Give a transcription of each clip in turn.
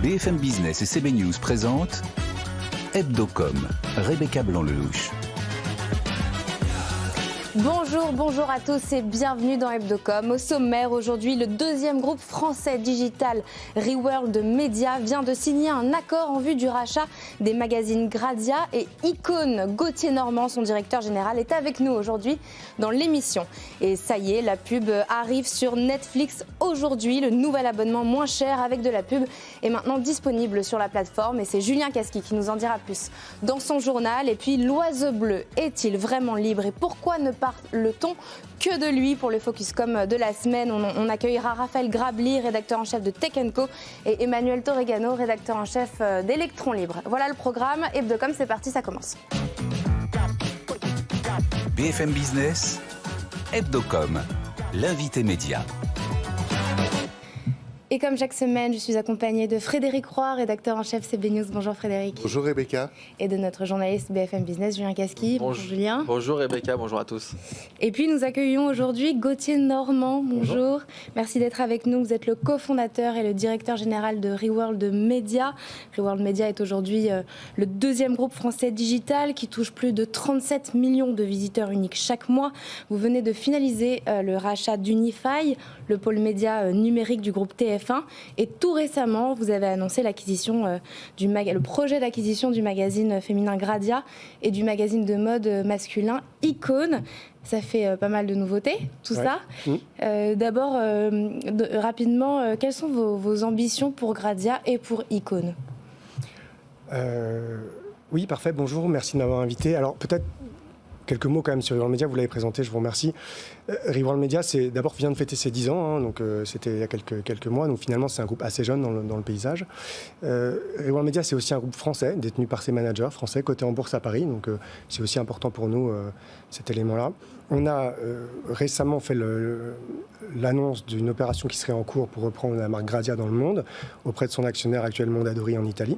BFM Business et CB News présentent Hebdocom, Rebecca Blanc-Lelouch. Bonjour à tous et bienvenue dans Hebdocom. Au sommaire aujourd'hui, le deuxième groupe français digital Reworld Media vient de signer un accord en vue du rachat des magazines Grazia et Icône. Gauthier Normand, son directeur général, est avec nous aujourd'hui dans l'émission. Et ça y est, la pub arrive sur Netflix aujourd'hui. Le nouvel abonnement moins cher avec de la pub est maintenant disponible sur la plateforme et c'est Julien Casqui qui nous en dira plus dans son journal. Et puis, l'oiseau bleu est-il vraiment libre et pourquoi ne parle-t-on que de lui? Pour le Focuscom de la semaine, on accueillera Raphaël Grabli, rédacteur en chef de Tech & Co, et Emmanuel Torregano, rédacteur en chef d'Electron Libre. Voilà le programme. Hebdocom, c'est parti, ça commence. BFM Business, Hebdocom, l'invité média. Et comme chaque semaine, je suis accompagnée de Frédéric Roy, rédacteur en chef CB News. Bonjour Frédéric. Bonjour Rebecca. Et de notre journaliste BFM Business, Julien Casqui. Bonjour Julien. Bonjour Rebecca, bonjour à tous. Et puis nous accueillons aujourd'hui Gauthier Normand. Bonjour. Merci d'être avec nous. Vous êtes le cofondateur et le directeur général de Reworld Media. Reworld Media est aujourd'hui le deuxième groupe français digital qui touche plus de 37 millions de visiteurs uniques chaque mois. Vous venez de finaliser le rachat d'Unify, le pôle média numérique du groupe TF1. Et tout récemment, vous avez annoncé l'acquisition le projet d'acquisition du magazine féminin Grazia et du magazine de mode masculin Icône. Ça fait pas mal de nouveautés, tout ça. D'abord, rapidement, quelles sont vos ambitions pour Grazia et pour Icône ? Oui, parfait. Bonjour, merci de m'avoir invité. Alors, peut-être quelques mots quand même sur Reworld Media, vous l'avez présenté, je vous remercie. Reworld Media, d'abord vient de fêter ses 10 ans, donc c'était il y a quelques mois, donc finalement c'est un groupe assez jeune dans le paysage. Reworld Media, c'est aussi un groupe français, détenu par ses managers français, coté en bourse à Paris, donc c'est aussi important pour nous cet élément-là. On a récemment fait l'annonce d'une opération qui serait en cours pour reprendre la marque Grazia dans le monde, auprès de son actionnaire actuel Mondadori en Italie.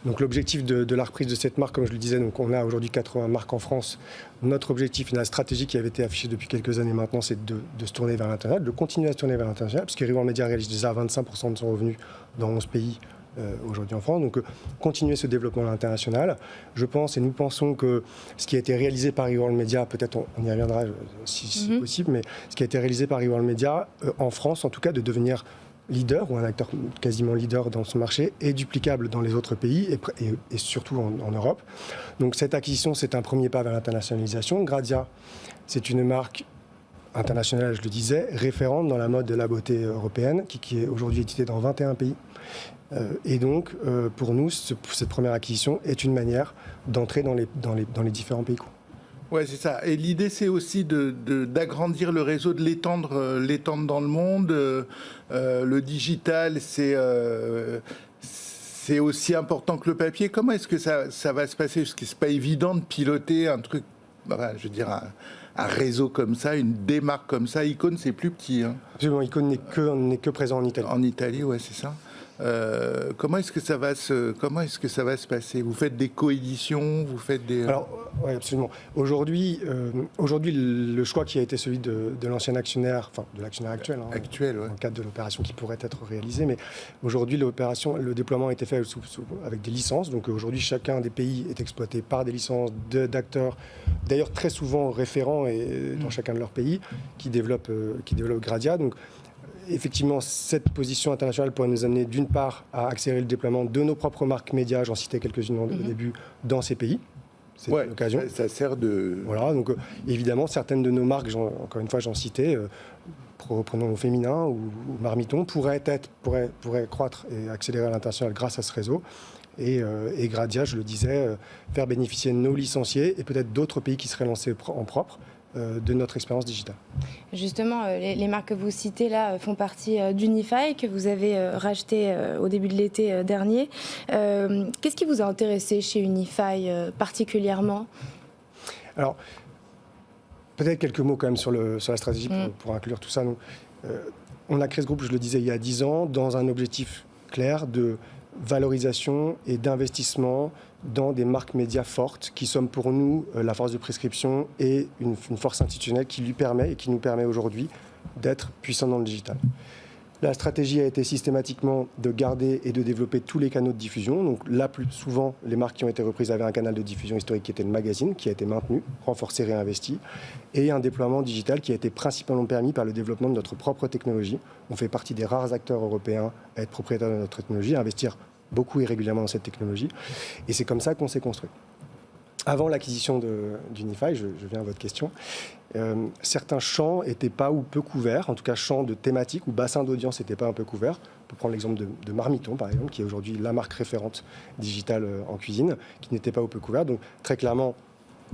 Donc l'objectif de la reprise de cette marque, comme je le disais, donc on a aujourd'hui 80 marques en France. Notre objectif, la stratégie qui avait été affichée depuis quelques années maintenant, c'est de se tourner vers l'international, de continuer à se tourner vers l'international, parce que Reworld Media réalise déjà 25% de son revenu dans 11 pays aujourd'hui en France. Donc continuer ce développement à l'international. Je pense et nous pensons que ce qui a été réalisé par Reworld Media, peut-être on y reviendra si possible, mais ce qui a été réalisé par Reworld Media en France, en tout cas, de devenir leader ou un acteur quasiment leader dans ce marché est duplicable dans les autres pays et surtout en Europe. Donc cette acquisition, c'est un premier pas vers l'internationalisation. Grazia, c'est une marque internationale, je le disais, référente dans la mode de la beauté européenne, qui est aujourd'hui éditée dans 21 pays. Et donc, pour nous, cette première acquisition est une manière d'entrer dans les différents pays. Ouais, c'est ça. Et l'idée, c'est aussi d'agrandir le réseau, de l'étendre dans le monde. Le digital, c'est aussi important que le papier. Comment est-ce que ça va se passer? Parce que c'est pas évident de piloter un truc, je veux dire, un réseau comme ça, une démarque comme ça. Icône, c'est plus petit. Hein. Absolument, Icône n'est que présent en Italie. En Italie, ouais, c'est ça. Comment est-ce que ça va se passer? Vous faites des coéditions, vous faites des... Alors, oui, absolument. Aujourd'hui, le choix qui a été celui de l'ancien actionnaire, enfin de l'actionnaire actuel, ouais. Dans le cadre de l'opération qui pourrait être réalisée, mais aujourd'hui le déploiement a été fait avec des licences. Donc aujourd'hui, chacun des pays est exploité par des licences d'acteurs, d'ailleurs très souvent référents dans chacun de leurs pays, qui développent Grazia. Donc effectivement, cette position internationale pourrait nous amener d'une part à accélérer le déploiement de nos propres marques médias, j'en citais quelques-unes au début, dans ces pays. C'est l'occasion. Ça sert de... Voilà, donc évidemment, certaines de nos marques, encore une fois, j'en citais, prenons au féminin ou Marmiton, pourraient croître et accélérer à l'international grâce à ce réseau. Et Grazia, je le disais, faire bénéficier nos licenciés et peut-être d'autres pays qui seraient lancés en propre de notre expérience digitale. Justement, les marques que vous citez là font partie d'Unify, que vous avez racheté au début de l'été dernier. Qu'est-ce qui vous a intéressé chez Unify particulièrement? Alors, peut-être quelques mots quand même sur la stratégie pour inclure tout ça. On a créé ce groupe, je le disais, il y a 10 ans, dans un objectif clair de valorisation et d'investissement dans des marques médias fortes qui sont pour nous la force de prescription et une force institutionnelle qui lui permet et qui nous permet aujourd'hui d'être puissants dans le digital. La stratégie a été systématiquement de garder et de développer tous les canaux de diffusion. Donc là, plus souvent, les marques qui ont été reprises avaient un canal de diffusion historique qui était le magazine, qui a été maintenu, renforcé, réinvesti, et un déploiement digital qui a été principalement permis par le développement de notre propre technologie. On fait partie des rares acteurs européens à être propriétaires de notre technologie, à investir beaucoup et régulièrement dans cette technologie. Et c'est comme ça qu'on s'est construit. Avant l'acquisition d'Unify, je viens à votre question, certains champs n'étaient pas ou peu couverts, en tout cas champs de thématiques ou bassins d'audience n'étaient pas un peu couverts. On peut prendre l'exemple de Marmiton, par exemple, qui est aujourd'hui la marque référente digitale en cuisine, qui n'était pas ou peu couvert. Donc très clairement,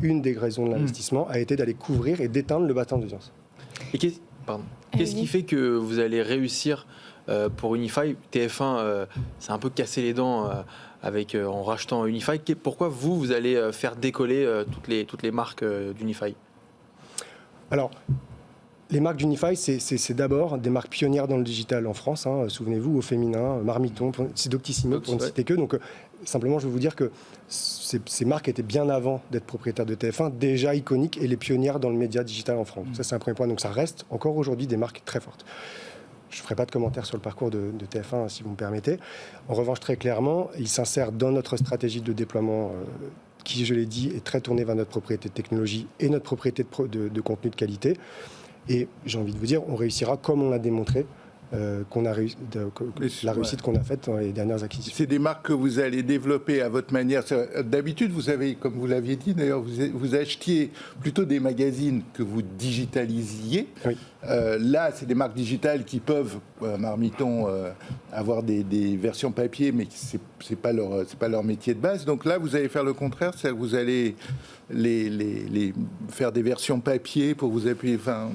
une des raisons de l'investissement a été d'aller couvrir et d'éteindre le bassin d'audience. Et qu'est-ce qui fait que vous allez réussir pour Unify? TF1 s'est un peu cassé les dents en rachetant Unify. Pourquoi vous allez faire décoller toutes les marques d'Unify? Alors, les marques d'Unify, c'est d'abord des marques pionnières dans le digital en France. Souvenez-vous, au féminin, Marmiton, c'est Doctissimo, pour ne citer que. Donc, simplement, je veux vous dire que ces marques étaient bien avant d'être propriétaires de TF1, déjà iconiques et les pionnières dans le média digital en France. Ça, c'est un premier point. Donc, ça reste encore aujourd'hui des marques très fortes. Je ne ferai pas de commentaires sur le parcours de TF1, si vous me permettez. En revanche, très clairement, il s'insère dans notre stratégie de déploiement qui, je l'ai dit, est très tournée vers notre propriété de technologie et notre propriété de contenu de qualité. Et j'ai envie de vous dire, on réussira comme on l'a démontré, la réussite qu'on a faite dans les dernières acquisitions. C'est des marques que vous allez développer à votre manière. D'habitude, vous avez, comme vous l'aviez dit d'ailleurs, vous achetiez plutôt des magazines que vous digitalissiez. Oui. Là, c'est des marques digitales qui peuvent, Marmiton, avoir des versions papier, mais c'est pas leur métier de base. Donc là, vous allez faire le contraire, c'est-à-dire que vous allez les faire des versions papier pour vous appuyer. Enfin,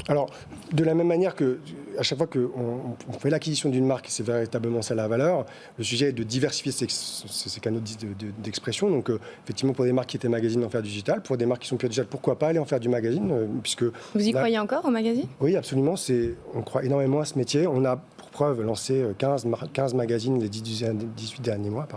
alors, de la même manière que à chaque fois qu'on fait l'acquisition d'une marque, c'est véritablement ça la valeur, le sujet est de diversifier ces canaux d'expression. Donc, effectivement, pour des marques qui étaient magazines, en faire du digital. Pour des marques qui sont plus digital, pourquoi pas aller en faire du magazine puisque Vous y croyez encore au magazine? Oui, absolument. On croit énormément à ce métier. On a, pour preuve, lancé 15 magazines les 18 derniers mois.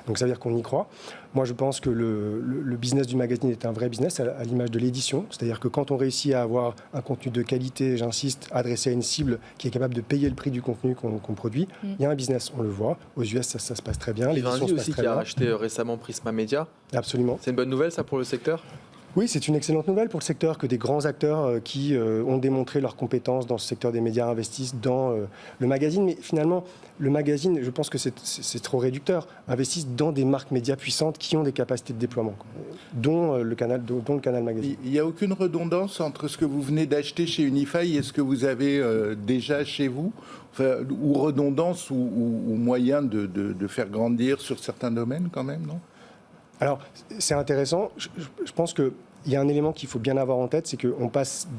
Donc, ça veut dire qu'on y croit. Moi, je pense que le business du magazine est un vrai business à l'image de l'édition. C'est-à-dire que quand on réussit à avoir un contenu de qualité, j'insiste, adressé à une cible qui est capable de payer le prix du contenu qu'on produit, il y a un business, on le voit. Aux US, ça se passe très bien. L'édition aussi qui a racheté récemment Prisma Media. Absolument. C'est une bonne nouvelle, ça, pour le secteur? Oui, c'est une excellente nouvelle pour le secteur que des grands acteurs qui ont démontré leurs compétences dans ce secteur des médias investissent dans le magazine. Mais finalement, le magazine, je pense que c'est trop réducteur, investissent dans des marques médias puissantes qui ont des capacités de déploiement, dont le canal magazine. il n'y a aucune redondance entre ce que vous venez d'acheter chez Unify et ce que vous avez déjà chez vous, ou redondance ou moyen de faire grandir sur certains domaines quand même, non? Alors, c'est intéressant. Je pense qu'il y a un élément qu'il faut bien avoir en tête, c'est qu'on passait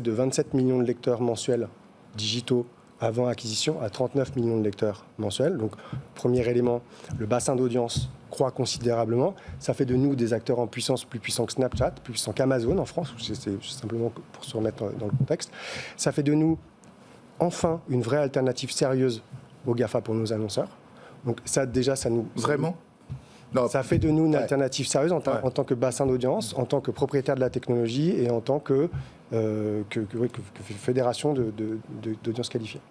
de 27 millions de lecteurs mensuels digitaux avant acquisition à 39 millions de lecteurs mensuels. Donc, premier élément, le bassin d'audience croît considérablement. Ça fait de nous des acteurs en puissance plus puissants que Snapchat, plus puissants qu'Amazon en France. C'est simplement pour se remettre dans le contexte. Ça fait de nous, enfin, une vraie alternative sérieuse aux GAFA pour nos annonceurs. Donc, ça, déjà, ça nous... Vraiment? Non. Ça fait de nous une alternative sérieuse en tant que bassin d'audience, en tant que propriétaire de la technologie et en tant que fédération d'audience qualifiée.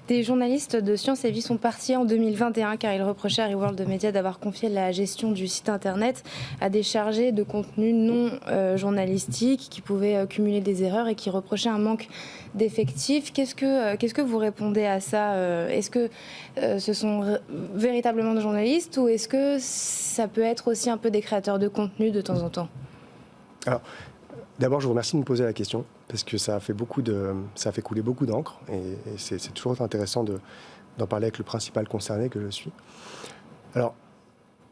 Des journalistes de Sciences et Vie sont partis en 2021 car ils reprochaient à Reworld Media d'avoir confié la gestion du site internet à des chargés de contenu non journalistique qui pouvaient cumuler des erreurs et qui reprochaient un manque d'effectifs. Qu'est-ce que vous répondez à ça? Est-ce que ce sont véritablement des journalistes ou est-ce que ça peut être aussi un peu des créateurs de contenu de temps en temps? Alors, d'abord, je vous remercie de me poser la question parce que ça a fait couler beaucoup d'encre et c'est toujours intéressant d'en parler avec le principal concerné que je suis. Alors,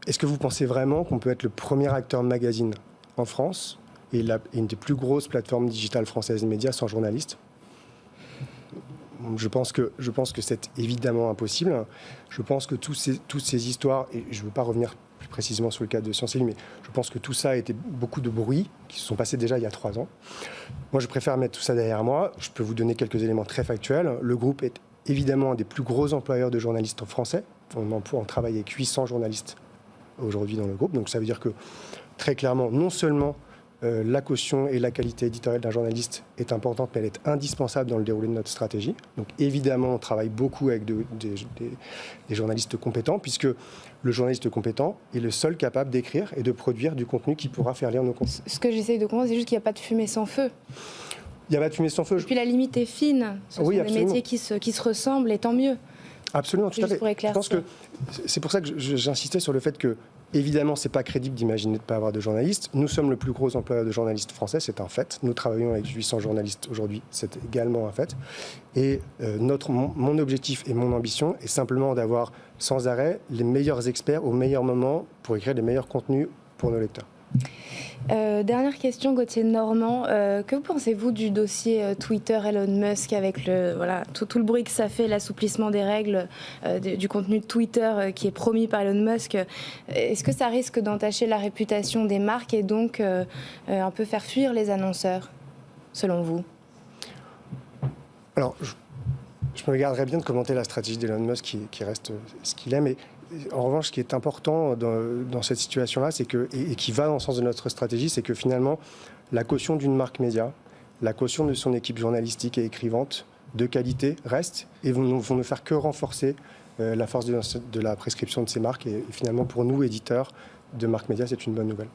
est-ce que vous pensez vraiment qu'on peut être le premier acteur de magazine en France et une des plus grosses plateformes digitales françaises de médias sans journalistes? Je pense que c'est évidemment impossible. Je pense que toutes ces histoires, et je ne veux pas revenir plus précisément sur le cas de Sciences et Vie, mais je pense que tout ça a été beaucoup de bruits qui se sont passés déjà il y a 3 ans. Moi, je préfère mettre tout ça derrière moi. Je peux vous donner quelques éléments très factuels. Le groupe est évidemment un des plus gros employeurs de journalistes français. On travaille avec 800 journalistes aujourd'hui dans le groupe. Donc ça veut dire que, très clairement, non seulement la caution et la qualité éditoriale d'un journaliste est importante, mais elle est indispensable dans le déroulé de notre stratégie. Donc évidemment, on travaille beaucoup avec des journalistes compétents, puisque le journaliste compétent est le seul capable d'écrire et de produire du contenu qui pourra faire lire nos contenus. Ce que j'essaye de comprendre, c'est juste qu'il n'y a pas de fumée sans feu. Il n'y a pas de fumée sans feu. Et puis la limite est fine. Ce sont des métiers qui se ressemblent, et tant mieux. Absolument, tout à fait. Je pense que c'est pour ça que j'insistais sur le fait que, évidemment, ce n'est pas crédible d'imaginer de ne pas avoir de journalistes. Nous sommes le plus gros employeur de journalistes français, c'est un fait. Nous travaillons avec 800 journalistes aujourd'hui, c'est également un fait. Et mon objectif et mon ambition est simplement d'avoir sans arrêt les meilleurs experts au meilleur moment pour écrire les meilleurs contenus pour nos lecteurs. Dernière question, Gauthier Normand. Que pensez-vous du dossier Twitter Elon Musk avec tout le bruit que ça fait, l'assouplissement des règles du contenu de Twitter qui est promis par Elon Musk? Est-ce que ça risque d'entacher la réputation des marques et donc un peu faire fuir les annonceurs, selon vous? Alors, je me garderais bien de commenter la stratégie d'Elon Musk qui reste ce qu'il est, mais en revanche, ce qui est important dans cette situation-là, c'est et qui va dans le sens de notre stratégie, c'est que finalement, la caution d'une marque média, la caution de son équipe journalistique et écrivante de qualité reste et vont ne faire que renforcer la force de la prescription de ces marques. Et finalement, pour nous, éditeurs de marques médias, c'est une bonne nouvelle.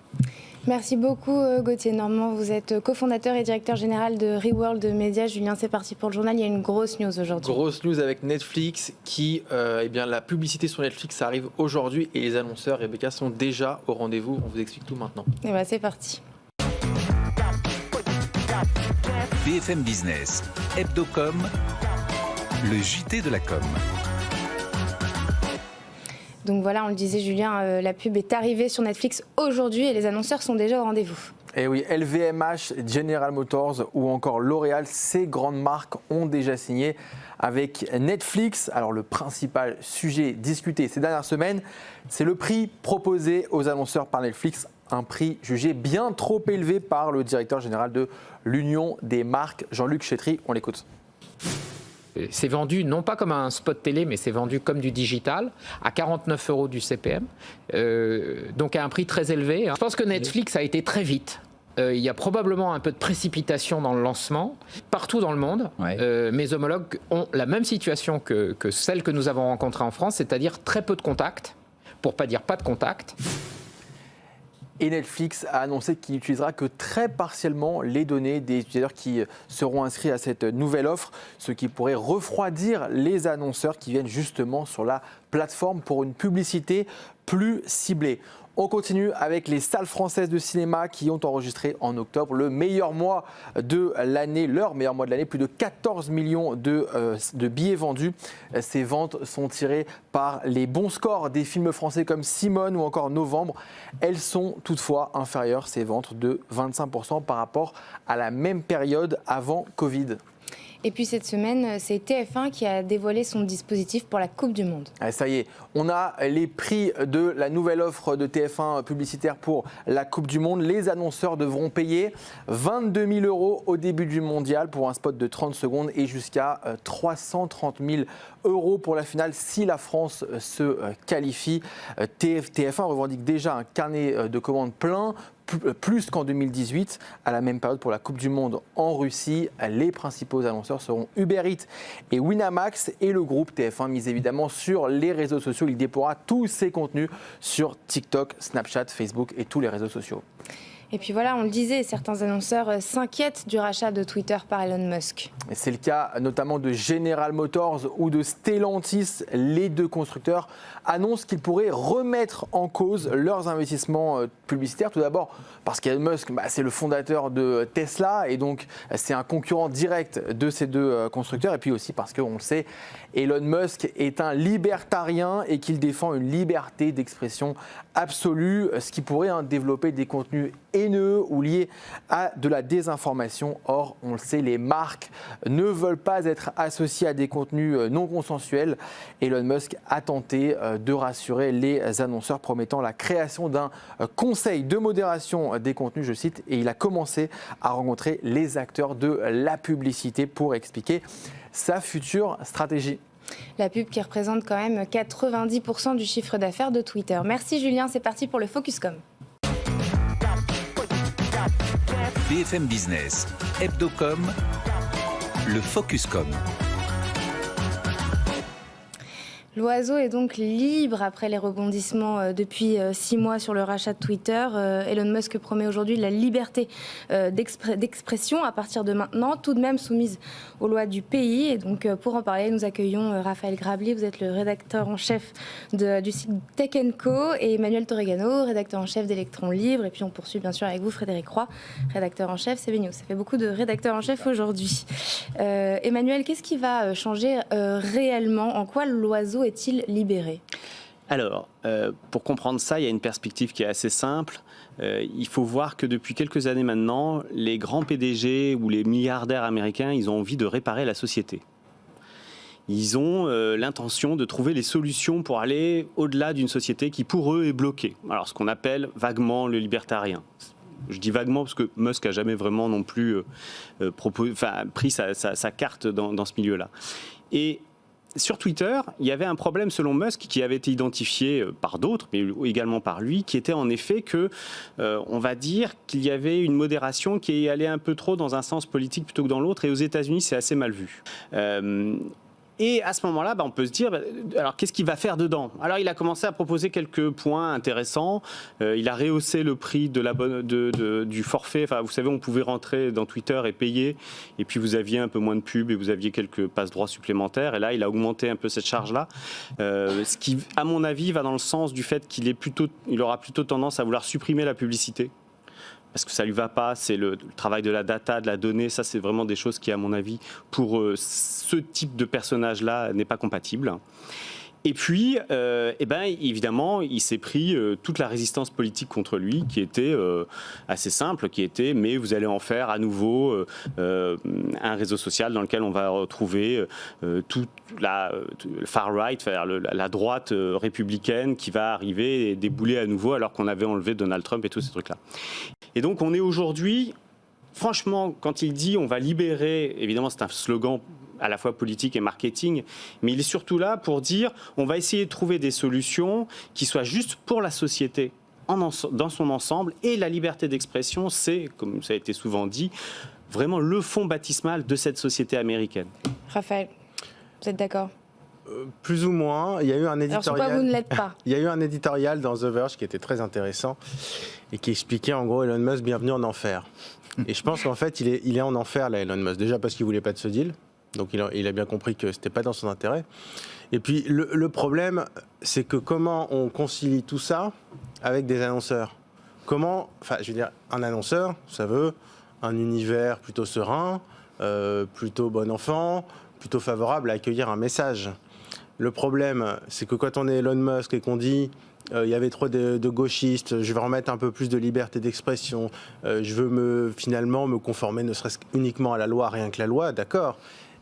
Merci beaucoup Gauthier Normand. Vous êtes cofondateur et directeur général de Reworld Media. Julien, c'est parti pour le journal. Il y a une grosse news aujourd'hui. Grosse news avec Netflix qui, la publicité sur Netflix arrive aujourd'hui et les annonceurs, Rebecca, sont déjà au rendez-vous. On vous explique tout maintenant. Et c'est parti. BFM Business, Hebdocom, le JT de la com. Donc voilà, on le disait Julien, la pub est arrivée sur Netflix aujourd'hui et les annonceurs sont déjà au rendez-vous. Et oui, LVMH, General Motors ou encore L'Oréal, ces grandes marques ont déjà signé avec Netflix. Alors le principal sujet discuté ces dernières semaines, c'est le prix proposé aux annonceurs par Netflix. Un prix jugé bien trop élevé par le directeur général de l'Union des marques, Jean-Luc Chétry. On l'écoute. C'est vendu non pas comme un spot télé, mais c'est vendu comme du digital, à 49 € du CPM, donc à un prix très élevé. Je pense que Netflix a été très vite. Il y a probablement un peu de précipitation dans le lancement. Partout dans le monde, mes homologues ont la même situation que celle que nous avons rencontrée en France, c'est-à-dire très peu de contacts, pour ne pas dire pas de contacts. Et Netflix a annoncé qu'il n'utilisera que très partiellement les données des utilisateurs qui seront inscrits à cette nouvelle offre, ce qui pourrait refroidir les annonceurs qui viennent justement sur la plateforme pour une publicité plus ciblée. On continue avec les salles françaises de cinéma qui ont enregistré en octobre le meilleur mois de l'année, leur meilleur mois de l'année, plus de 14 millions de billets vendus. Ces ventes sont tirées par les bons scores des films français comme Simone ou encore Novembre. Elles sont toutefois inférieures, ces ventes, de 25% par rapport à la même période avant Covid. Et puis cette semaine, c'est TF1 qui a dévoilé son dispositif pour la Coupe du Monde. Ah, ça y est, on a les prix de la nouvelle offre de TF1 publicitaire pour la Coupe du Monde. Les annonceurs devront payer 22 000 € au début du mondial pour un spot de 30 secondes et jusqu'à 330 000 € pour la finale si la France se qualifie. TF1 revendique déjà un carnet de commandes plein, plus qu'en 2018, à la même période pour la Coupe du Monde en Russie. Les principaux annonceurs seront Uber Eats et Winamax et le groupe TF1 mise évidemment sur les réseaux sociaux. Il déploiera tous ses contenus sur TikTok, Snapchat, Facebook et tous les réseaux sociaux. Et puis voilà, on le disait, certains annonceurs s'inquiètent du rachat de Twitter par Elon Musk. C'est le cas notamment de General Motors ou de Stellantis. Les deux constructeurs annoncent qu'ils pourraient remettre en cause leurs investissements publicitaires. Tout d'abord parce qu'Elon Musk, c'est le fondateur de Tesla et donc c'est un concurrent direct de ces deux constructeurs. Et puis aussi parce qu'on le sait, Elon Musk est un libertarien et qu'il défend une liberté d'expression absolue, ce qui pourrait développer des contenus haineux ou liés à de la désinformation. Or, on le sait, les marques ne veulent pas être associées à des contenus non consensuels. Elon Musk a tenté de rassurer les annonceurs, promettant la création d'un conseil de modération des contenus, je cite, et il a commencé à rencontrer les acteurs de la publicité pour expliquer sa future stratégie. La pub qui représente quand même 90% du chiffre d'affaires de Twitter. Merci Julien, c'est parti pour le Focus Com. BFM Business, Hebdocom, le Focuscom. L'oiseau est donc libre après les rebondissements depuis 6 mois sur le rachat de Twitter. Elon Musk promet aujourd'hui la liberté d'expression à partir de maintenant, tout de même soumise aux lois du pays. Et donc pour en parler, nous accueillons Raphaël Grabli, vous êtes le rédacteur en chef du site Tech & Co, et Emmanuel Torregano, rédacteur en chef d'Electron Libre. Et puis on poursuit bien sûr avec vous, Frédéric Roy, rédacteur en chef CB News. Ça fait beaucoup de rédacteurs en chef aujourd'hui. Emmanuel, qu'est-ce qui va changer réellement? En quoi l'oiseau est-il libéré? Alors, pour comprendre ça, il y a une perspective qui est assez simple. Il faut voir que depuis quelques années maintenant, les grands PDG ou les milliardaires américains, ils ont envie de réparer la société. Ils ont l'intention de trouver les solutions pour aller au-delà d'une société qui, pour eux, est bloquée. Alors, ce qu'on appelle vaguement le libertarien. Je dis vaguement parce que Musk n'a jamais vraiment non plus pris sa carte dans ce milieu-là. Et sur Twitter, il y avait un problème selon Musk qui avait été identifié par d'autres, mais également par lui, qui était en effet que, on va dire qu'il y avait une modération qui allait un peu trop dans un sens politique plutôt que dans l'autre, et aux États-Unis, c'est assez mal vu. Et à ce moment-là, on peut se dire, alors qu'est-ce qu'il va faire dedans? Alors il a commencé à proposer quelques points intéressants. Il a rehaussé le prix du forfait. Enfin, vous savez, on pouvait rentrer dans Twitter et payer, et puis vous aviez un peu moins de pub et vous aviez quelques passe-droits supplémentaires. Et là, il a augmenté un peu cette charge-là, ce qui, à mon avis, va dans le sens du fait qu'il aura plutôt tendance à vouloir supprimer la publicité. Parce que ça lui va pas, c'est le travail de la data, de la donnée, ça c'est vraiment des choses qui, à mon avis, pour ce type de personnage-là, n'est pas compatible. Et puis, évidemment, il s'est pris toute la résistance politique contre lui, qui était assez simple, qui était « mais vous allez en faire à nouveau un réseau social dans lequel on va retrouver toute la far-right, la droite républicaine qui va arriver et débouler à nouveau alors qu'on avait enlevé Donald Trump et tous ces trucs-là ». Et donc, on est aujourd'hui, franchement, quand il dit « on va libérer », évidemment, c'est un slogan à la fois politique et marketing, mais il est surtout là pour dire on va essayer de trouver des solutions qui soient justes pour la société dans son ensemble, et la liberté d'expression, c'est, comme ça a été souvent dit, vraiment le fond baptismal de cette société américaine. Raphaël, vous êtes d'accord? Plus ou moins. Il y a eu un éditorial. Alors sur quoi vous ne l'êtes pas? Il y a eu un éditorial dans The Verge qui était très intéressant et qui expliquait en gros Elon Musk bienvenue en enfer. Et je pense qu'en fait il est en enfer là, Elon Musk. Déjà parce qu'il voulait pas de ce deal. Donc il a bien compris que c'était pas dans son intérêt. Et puis le problème, c'est que comment on concilie tout ça avec des annonceurs? Un annonceur, ça veut un univers plutôt serein, plutôt bon enfant, plutôt favorable à accueillir un message. Le problème, c'est que quand on est Elon Musk et qu'on dit il y avait trop de gauchistes, je vais remettre un peu plus de liberté d'expression, je veux finalement me conformer ne serait-ce uniquement à la loi, rien que la loi, d'accord.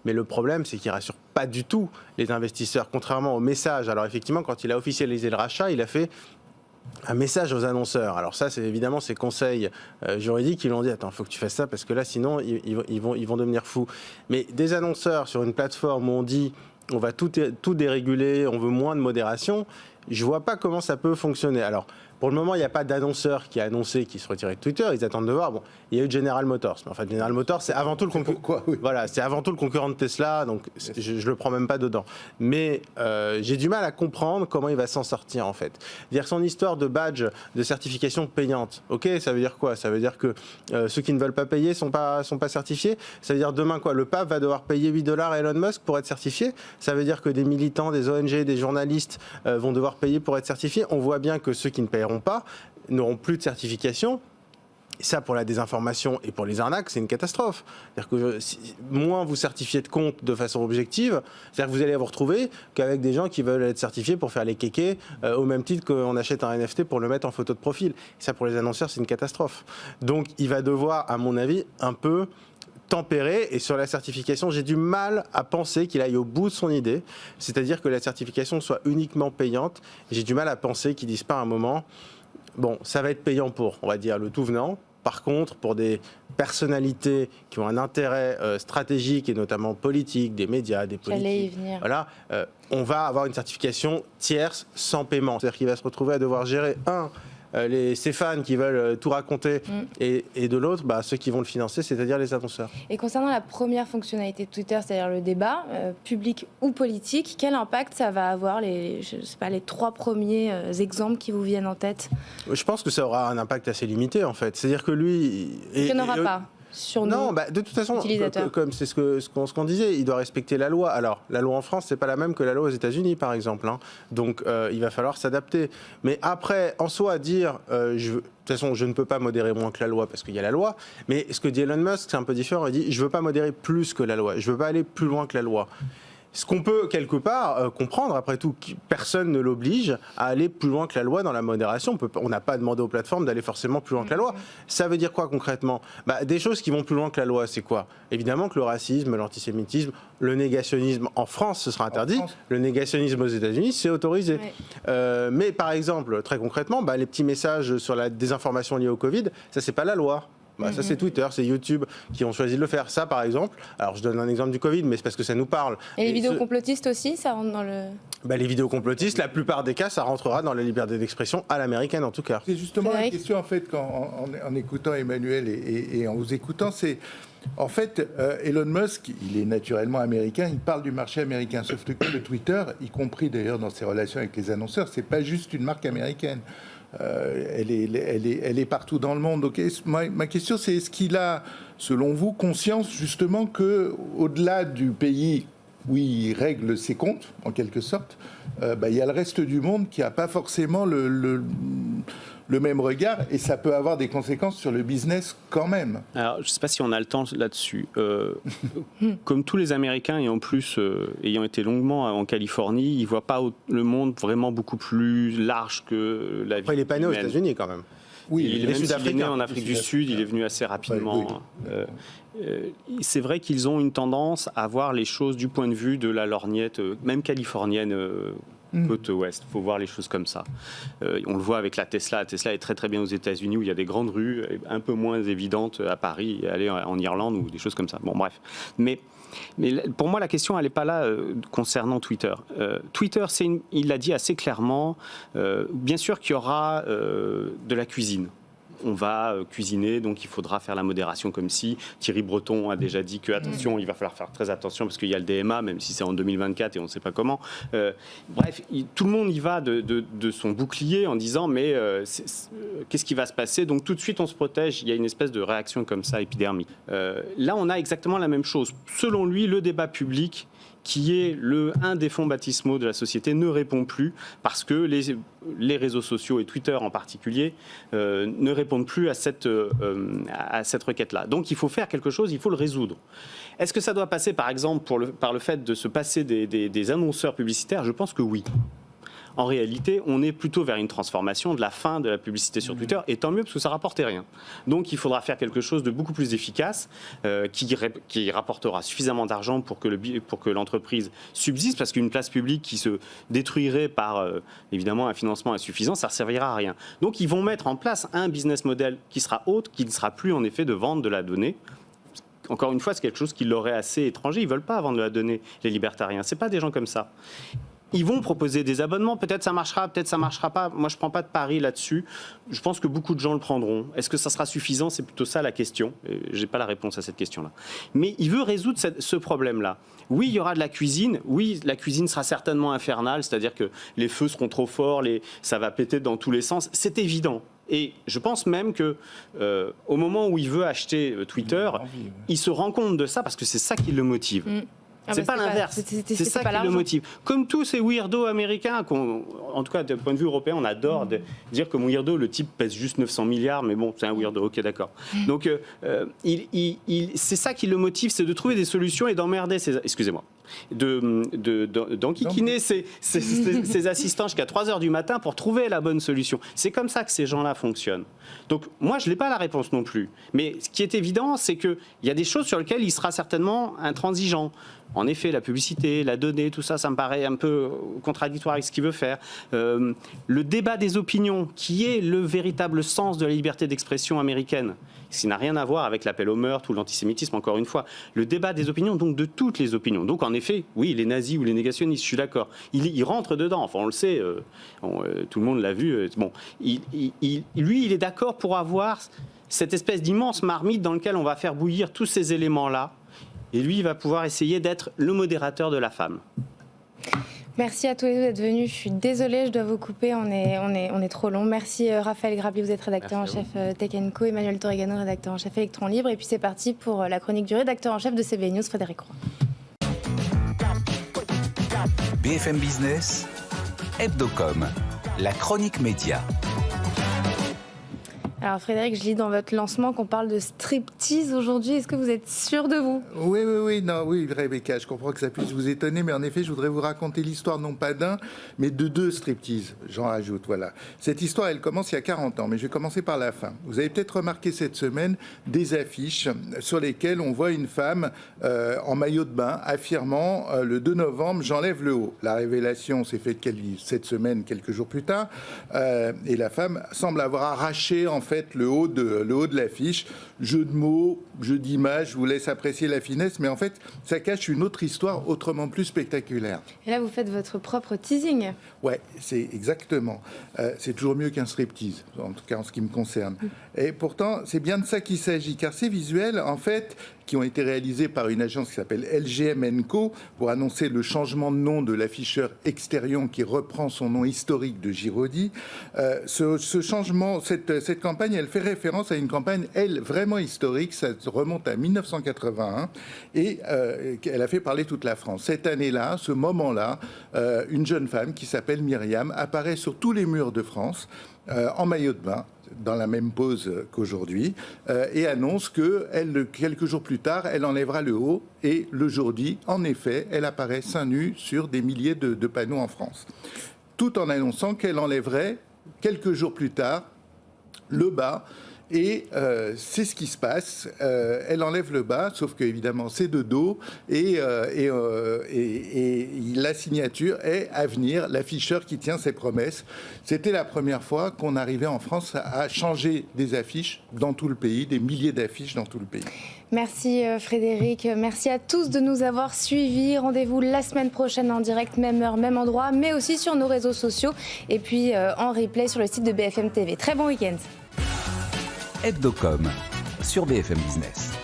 Mais le problème, c'est qu'il ne rassure pas du tout les investisseurs, contrairement au message. Alors effectivement, quand il a officialisé le rachat, il a fait un message aux annonceurs. Alors ça, c'est évidemment ces conseils juridiques qui lui ont dit « Attends, il faut que tu fasses ça parce que là, sinon, ils vont devenir fous. » Mais des annonceurs sur une plateforme où on dit « On va tout déréguler, on veut moins de modération », je ne vois pas comment ça peut fonctionner. Alors, pour le moment, il n'y a pas d'annonceur qui a annoncé qu'il se retirait de Twitter. Ils attendent de voir. Bon, il y a eu General Motors. Mais en fait, General Motors, c'est avant tout le concurrent. Oui. Voilà, c'est avant tout le concurrent de Tesla. Donc, je ne le prends même pas dedans. Mais j'ai du mal à comprendre comment il va s'en sortir, en fait. Dire son histoire de badge de certification payante. OK, ça veut dire quoi? Ça veut dire que ceux qui ne veulent pas payer sont pas certifiés. Ça veut dire demain quoi? Le pape va devoir payer $8 à Elon Musk pour être certifié. Ça veut dire que des militants, des ONG, des journalistes vont devoir payer pour être certifiés. On voit bien que ceux qui ne paieront pas n'auront plus de certification. Et ça, pour la désinformation et pour les arnaques, c'est une catastrophe. C'est-à-dire que moins vous certifiez de compte de façon objective, c'est-à-dire que vous allez vous retrouver qu'avec des gens qui veulent être certifiés pour faire les kékés, au même titre qu'on achète un NFT pour le mettre en photo de profil. Et ça, pour les annonceurs, c'est une catastrophe. Donc, il va devoir, à mon avis, un peu tempéré. Et sur la certification, j'ai du mal à penser qu'il aille au bout de son idée, c'est-à-dire que la certification soit uniquement payante. J'ai du mal à penser qu'il dise pas à un moment, bon, ça va être payant pour, on va dire, le tout venant. Par contre, pour des personnalités qui ont un intérêt stratégique et notamment politique, des médias, des politiques, voilà, on va avoir une certification tierce sans paiement. C'est-à-dire qu'il va se retrouver à devoir gérer les Stéphane qui veulent tout raconter, et de l'autre, ceux qui vont le financer, c'est-à-dire les annonceurs. Et concernant la première fonctionnalité de Twitter, c'est-à-dire le débat, public ou politique, quel impact ça va avoir, les 3 premiers exemples qui vous viennent en tête? Je pense que ça aura un impact assez limité, en fait. C'est-à-dire que lui... Il n'y en aura pas sur nous. Non, de toute façon, comme c'est ce qu'on disait, il doit respecter la loi. Alors, la loi en France, c'est pas la même que la loi aux États-Unis, par exemple. Donc, il va falloir s'adapter. Mais après, en soi, dire, de toute façon, je ne peux pas modérer moins que la loi parce qu'il y a la loi. Mais ce que dit Elon Musk, c'est un peu différent. Il dit, je veux pas modérer plus que la loi. Je veux pas aller plus loin que la loi. Ce qu'on peut quelque part comprendre, après tout, personne ne l'oblige à aller plus loin que la loi dans la modération. On n'a pas demandé aux plateformes d'aller forcément plus loin que la loi. Ça veut dire quoi concrètement? Des choses qui vont plus loin que la loi, c'est quoi? Évidemment que le racisme, l'antisémitisme, le négationnisme en France, ce sera interdit. Le négationnisme aux États-Unis, c'est autorisé. Mais par exemple, très concrètement, les petits messages sur la désinformation liée au Covid, ça, c'est pas la loi. Ça, c'est Twitter, c'est YouTube qui ont choisi de le faire. Ça, par exemple, alors je donne un exemple du Covid, mais c'est parce que ça nous parle. Et les vidéos complotistes aussi, ça rentre dans le... Les vidéos complotistes, la plupart des cas, ça rentrera dans la liberté d'expression à l'américaine, en tout cas. C'est justement la question, en fait, en écoutant Emmanuel et en vous écoutant, c'est... En fait, Elon Musk, il est naturellement américain, il parle du marché américain, sauf que le Twitter, y compris d'ailleurs dans ses relations avec les annonceurs, c'est pas juste une marque américaine. Elle est partout dans le monde. Donc, ma question, c'est est-ce qu'il a, selon vous, conscience justement que, au-delà du pays où il règle ses comptes, en quelque sorte, il y a le reste du monde qui n'a pas forcément le même regard, et ça peut avoir des conséquences sur le business quand même. Alors, je ne sais pas si on a le temps là-dessus. Comme tous les Américains, et en plus ayant été longuement en Californie, ils ne voient pas le monde vraiment beaucoup plus large que la vie. Après, il est pas né aux États-Unis quand même. Oui, il est né en Afrique du Sud, il est venu assez rapidement. C'est vrai qu'ils ont une tendance à voir les choses du point de vue de la lorgnette, même californienne, côte ouest. Il faut voir les choses comme ça. On le voit avec la Tesla. La Tesla est très très bien aux États-Unis où il y a des grandes rues, un peu moins évidentes à Paris, aller en Irlande ou des choses comme ça. Bon, bref. Mais pour moi, la question, elle n'est pas là concernant Twitter. Twitter, il l'a dit assez clairement, bien sûr qu'il y aura de la cuisine. On va cuisiner, donc il faudra faire la modération comme si. Thierry Breton a déjà dit que, attention, il va falloir faire très attention parce qu'il y a le DMA, même si c'est en 2024 et on ne sait pas comment. Bref, tout le monde y va de son bouclier en disant mais qu'est-ce qui va se passer? Donc tout de suite, on se protège. Il y a une espèce de réaction comme ça, épidermique. Là, on a exactement la même chose. Selon lui, le débat public, qui est un des fonds baptismaux de la société, ne répond plus parce que les réseaux sociaux et Twitter en particulier ne répondent plus à cette requête-là. Donc il faut faire quelque chose, il faut le résoudre. Est-ce que ça doit passer par exemple par le fait de se passer des annonceurs publicitaires? Je pense que oui. En réalité, on est plutôt vers une transformation de la fin de la publicité sur Twitter, et tant mieux parce que ça ne rapportait rien. Donc il faudra faire quelque chose de beaucoup plus efficace, qui rapportera suffisamment d'argent pour que l'entreprise subsiste, parce qu'une place publique qui se détruirait par évidemment un financement insuffisant, ça ne servira à rien. Donc ils vont mettre en place un business model qui sera autre, qui ne sera plus en effet de vente de la donnée. Encore une fois, c'est quelque chose qui leur est assez étranger. Ils ne veulent pas vendre de la donnée, les libertariens. Ce n'est pas des gens comme ça. Ils vont proposer des abonnements, peut-être ça marchera, peut-être ça marchera pas. Moi, je ne prends pas de pari là-dessus. Je pense que beaucoup de gens le prendront. Est-ce que ça sera suffisant? C'est plutôt ça la question. Je n'ai pas la réponse à cette question-là. Mais il veut résoudre ce problème-là. Oui, il y aura de la cuisine. Oui, la cuisine sera certainement infernale, c'est-à-dire que les feux seront trop forts, ça va péter dans tous les sens. C'est évident. Et je pense même que au moment où il veut acheter Twitter, il se rend compte de ça parce que c'est ça qui le motive. C'est pas l'inverse, c'est ça qui le motive. Comme tous ces weirdos américains, en tout cas d'un point de vue européen, on adore dire que mon weirdo, le type pèse juste 900 milliards, mais bon, c'est un weirdo, ok, d'accord. Donc c'est ça qui le motive, c'est de trouver des solutions et d'emmerder excusez-moi, d'enquiquiner ses assistants jusqu'à 3h du matin pour trouver la bonne solution. C'est comme ça que ces gens-là fonctionnent. Donc moi, je n'ai pas la réponse non plus. Mais ce qui est évident, c'est qu'il y a des choses sur lesquelles il sera certainement intransigeant. En effet, la publicité, la donnée, tout ça, ça me paraît un peu contradictoire avec ce qu'il veut faire. Le débat des opinions, qui est le véritable sens de la liberté d'expression américaine, ce qui n'a rien à voir avec l'appel au meurtre ou l'antisémitisme, encore une fois. Le débat des opinions, donc de toutes les opinions. Donc en effet, oui, les nazis ou les négationnistes, je suis d'accord. Il rentre dedans, enfin on le sait, tout le monde l'a vu. Bon, lui, il est d'accord pour avoir cette espèce d'immense marmite dans laquelle on va faire bouillir tous ces éléments-là. Et lui, il va pouvoir essayer d'être le modérateur de la femme. Merci à tous les deux d'être venus. Je suis désolée, je dois vous couper, on est trop long. Merci Raphaël Grabli, vous êtes rédacteur en chef Tech & Co, Emmanuel Torregano, rédacteur en chef Electron Libre. Et puis c'est parti pour la chronique du rédacteur en chef de CB News, Frédéric Roy. BFM Business, Hebdocom, la chronique média. Alors Frédéric, je lis dans votre lancement qu'on parle de striptease aujourd'hui. Est-ce que vous êtes sûr de vous ? Oui, Rebecca, je comprends que ça puisse vous étonner, mais en effet, je voudrais vous raconter l'histoire non pas d'un, mais de 2 striptease, j'en rajoute, voilà. Cette histoire, elle commence il y a 40 ans, mais je vais commencer par la fin. Vous avez peut-être remarqué cette semaine des affiches sur lesquelles on voit une femme en maillot de bain affirmant le 2 novembre, j'enlève le haut. La révélation s'est faite cette semaine, quelques jours plus tard, et la femme semble avoir arraché en fait le haut de l'affiche. Jeu de mots, jeu d'images, je vous laisse apprécier la finesse, mais en fait, ça cache une autre histoire autrement plus spectaculaire. Et là, vous faites votre propre teasing. Ouais, c'est exactement. C'est toujours mieux qu'un striptease, en tout cas en ce qui me concerne. Et pourtant, c'est bien de ça qu'il s'agit, car ces visuels, en fait, qui ont été réalisés par une agence qui s'appelle LGM & Co pour annoncer le changement de nom de l'afficheur Exterion qui reprend son nom historique de Giraudy. Ce changement, cette campagne, elle fait référence à une campagne, elle, vraiment historique, ça remonte à 1981 et elle a fait parler toute la France. Cette année-là, ce moment-là, une jeune femme qui s'appelle Myriam apparaît sur tous les murs de France en maillot de bain, dans la même pose qu'aujourd'hui, et annonce que quelques jours plus tard, elle enlèvera le haut, et le jour dit, en effet, elle apparaît seins nus sur des milliers de panneaux en France. Tout en annonçant qu'elle enlèverait, quelques jours plus tard, le bas. Et c'est ce qui se passe. Elle enlève le bas, sauf que évidemment c'est de dos, et la signature est Avenir, l'afficheur qui tient ses promesses. C'était la première fois qu'on arrivait en France à changer des affiches dans tout le pays, des milliers d'affiches dans tout le pays. Merci Frédéric, merci à tous de nous avoir suivis. Rendez-vous la semaine prochaine en direct, même heure, même endroit, mais aussi sur nos réseaux sociaux et puis en replay sur le site de BFM TV. Très bon week-end. Hebdocom sur BFM Business.